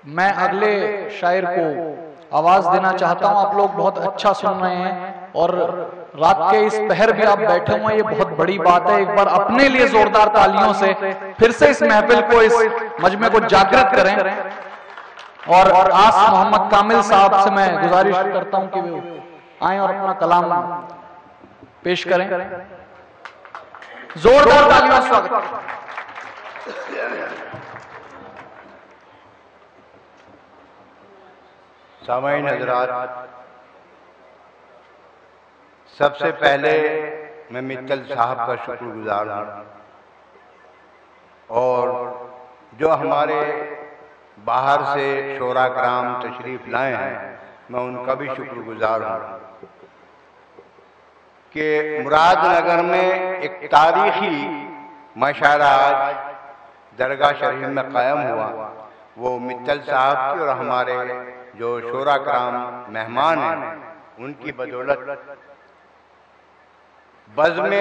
मैं अगले शायर को आवाज देना चाहता हूं। आप लोग बहुत अच्छा सुन रहे हैं और रात के इस पहर भी आप बैठे हुए हैं, ये बहुत बड़ी बात है। एक बार अपने लिए जोरदार तालियों से फिर से इस महफिल को, इस मजमे को जागृत करें। और आस मोहम्मद कामिल साहब से मैं गुजारिश करता हूं कि वो आए और अपना कलाम पेश करें। जोरदार तालियों से स्वागत। सामाईन हज़रात, सबसे पहले मैं मित्तल साहब का शुक्रगुजार हूँ और जो हमारे बाहर से शोरा कराम तशरीफ लाए हैं, मैं उनका भी शुक्रगुजार हूँ कि मुरादनगर में एक तारीखी मशारा आज दरगाह शरीफ में कायम हुआ। वो मित्तल साहब की और हमारे जो शोरा कराम मेहमान हैं उनकी बदौलत बज़्म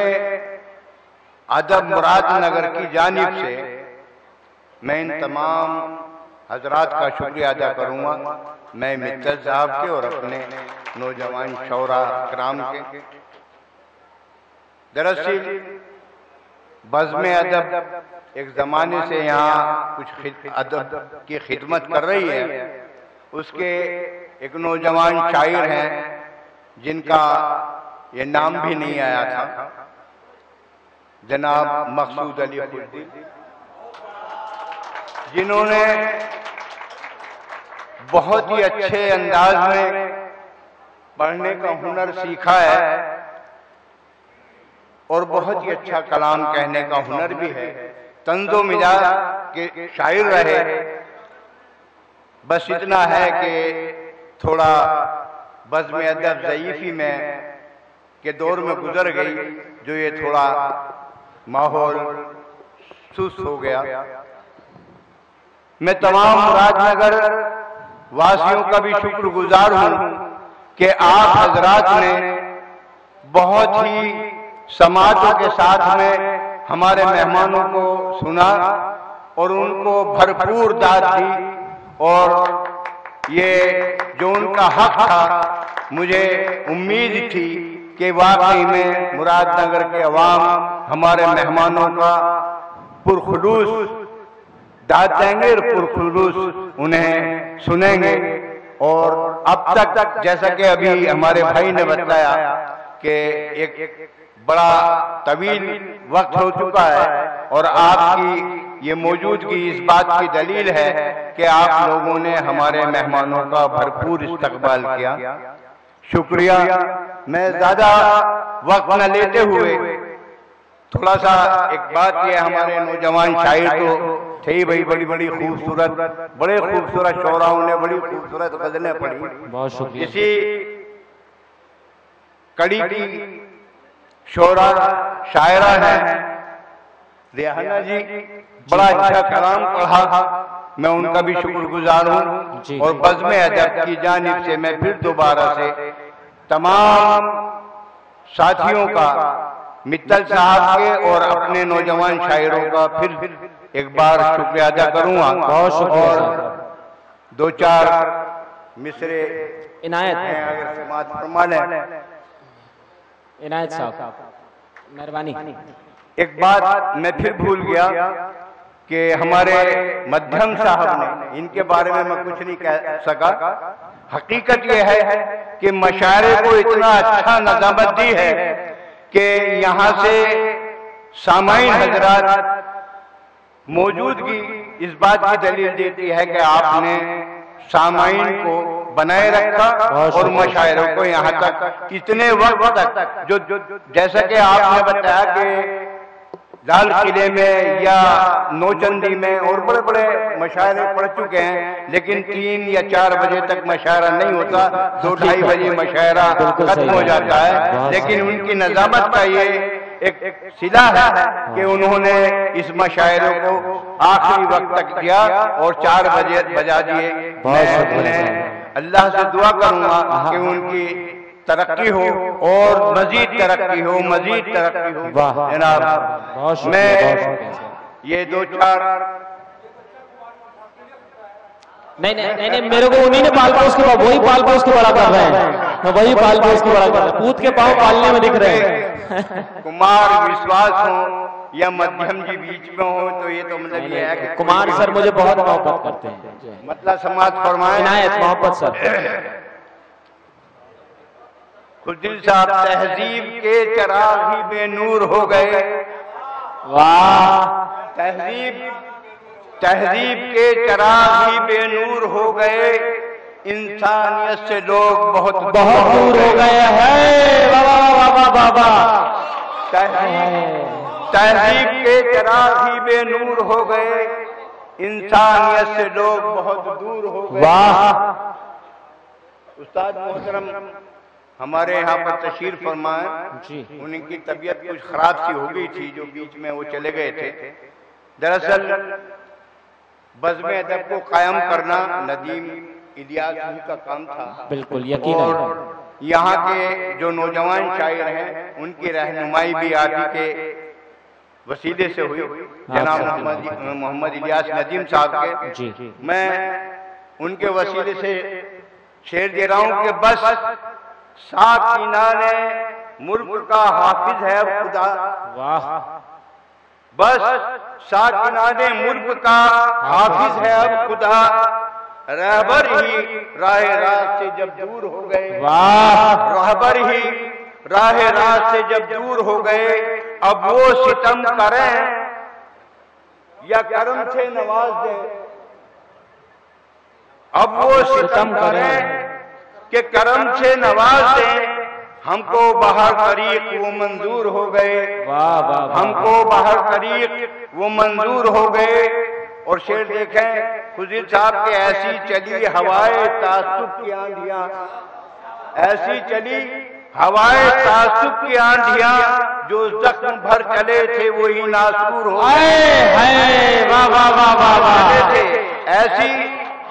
अदब मुरादनगर की जानिब से मैं इन तमाम हजरात का शुक्रिया अदा करूँगा। मैं मित्तल साहब के और अपने नौजवान शोरा कराम के। दरअसल बज़्म अदब एक ज़माने से यहाँ कुछ अदब की खिदमत कर रही है। उसके एक नौजवान शायर हैं जिनका ये नाम भी नहीं आया था, जनाब मकसूद अली खुर्दी, जिन्होंने बहुत ही अच्छे अंदाज में पढ़ने का हुनर सीखा है और बहुत ही अच्छा कलाम कहने का हुनर भी है। तंज़ो मिजाज के शायर रहे। बस इतना है कि थोड़ा बज़्म अदब ज़ईफ़ी में के दौर में गुजर गई, जो ये थोड़ा माहौल सुस्त हो गया। मैं तमाम मुरादनगर वासियों का भी शुक्रगुजार हूँ कि आप हजरात ने बहुत ही समातों के साथ में हमारे मेहमानों को सुना और उनको भरपूर दाद दी। और ये जो उनका हक था, मुझे उम्मीद थी कि वाकई में मुरादनगर के अवाम हमारे मेहमानों का पुरखुलूस दाद देंगे और पुरखुलूस उन्हें सुनेंगे। और अब तक जैसा कि अभी हमारे भाई ने बताया कि एक बड़ा तवील वक्त हो चुका है और आपकी ये मौजूदगी इस बात की दलील है कि आप लोगों ने हमारे मेहमानों का भरपूर इस्तकबाल किया। शुक्रिया। मैं ज्यादा वक्त न लेते हुए थोड़ा सा एक बात, ये हमारे नौजवान शायर तो थे ही भाई, बड़ी बड़ी खूबसूरत, बड़े खूबसूरत शोराओं ने बड़ी खूबसूरत गजलें पढ़ी। बहुत शुक्रिया। इसी कड़ी की शोरा शायरा है रेहाना जी, बड़ा अच्छा कलाम पढ़ा, मैं उनका भी शुक्रगुजार हूँ। और बज़्म अदब की जानिब से मैं फिर दोबारा से तमाम साथियों का, मित्तल साहब के और अपने नौजवान शायरों का फिर एक बार शुक्रिया अदा करूँगा। बहुत शुक्रिया। और दो चार मिसरे इनायत अगर समात फरमान है। इनायत साहब, मेहरबानी। एक बात मैं फिर भूल गया कि हमारे मध्यम साहब ने, इनके बारे में मैं कुछ नहीं कह सका। हकीकत यह है कि मशायरे को इतना अच्छा नज़ामत दी है कि यहाँ से सामाईन हजरात मौजूदगी इस बात की दलील देती है कि आपने सामाईन को बनाए रखा और मशायरों को यहाँ तक इतने वक्त तक, जो जैसा कि आपने बताया कि लाल किले में या नौचंदी में और बड़े बड़े मशायरे पढ़ चुके हैं, लेकिन 3 या 4 बजे तक मशायरा नहीं होता, 2-2:30 बजे मशायरा खत्म हो जाता है। लेकिन उनकी नज़ामत का ये एक सिला है कि उन्होंने इस मशायरे को आखिरी वक्त तक किया और 4 बजे बजा दिए। मैं उन्हें अल्लाह से दुआ करूंगा कि उनकी तरक्की हो और मजीद तरक्की हो, मजीद तरक्की हो। जनाब, मैं ये 2-4 नहीं, मेरे को उन्हीं ने पाल पोस के वही पाल पोस के बड़ा कर रहे हैं, वही पाल पोस के बड़ा कर रहे हैं, पूत के पाँव पालने में दिख रहे हैं। कुमार विश्वास हो या मध्यम जी बीच में हो, तो ये तो मतलब ये है कि कुमार सर मुझे बहुत मोहब्बत करते हैं, मतलब समाज फरमाए इनायत मोहब्बत सर। खुदिल साहब तहजीब के चराग ही बेनूर हो गए। वाह। तहजीब के चराग ही बेनूर हो गए, इंसानियत से लोग बहुत दूर हो गए हैं। बाबा तहजीब के चराग ही बेनूर हो गए, इंसानियत से लोग बहुत दूर हो गए। वाह। उस्ताद मोहतरम हमारे यहाँ पर तशरीफ फरमाए, उनकी तबीयत कुछ खराब सी हो गई थी, जो बीच में वो चले गए थे। दरअसल बज़्म अदब को कायम करना नदीम इलियास जी का काम था। बिल्कुल यकीन। और यहाँ के जो नौजवान शायर हैं उनकी रहनुमाई भी आप ही के वसीले से हुई, जनाब मोहम्मद इलियास नदीम साहब के। मैं उनके वसीले से शेर दे रहा हूँ कि बस साकिनाने मुल्क का हाफिज है खुदा। वाह। बस साकिनाने मुल्क का हाफिज है अब खुदा, रहबर ही राह रात से जब दूर हो गए। वाह। रहबर ही राह रात से जब दूर हो गए, अब वो सितम करें या करम से नवाज दे। अब वो सितम करें कि करम से नवाज दें, हमको बाहर तरीक वो मंजूर हो गए। हमको बाहर तरीक वो मंजूर हो गए। और शेर देखें खुजीर साहब के, ऐसी चली हवाए तासुब की आंधियां, ऐसी चली हवाए तासुब की आंधियां, जो जख्म भर चले थे वही नासूर हो गए। ऐसी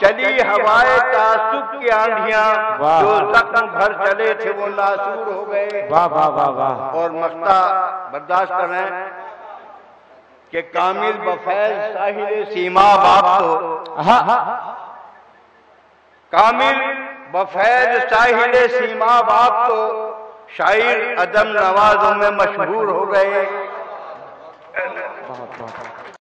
चली हवाए तासुब की आंधियां, जो जख्म भर चले थे वो नासूर हो गए। और मख्ता बर्दाश्त कर रहे हैं कि कामिल बफैज साहिल सीमा बाप तो, कामिल बफैज साहिल सीमा बाप तो, शायर अदम नवाजों में मशहूर हो गए।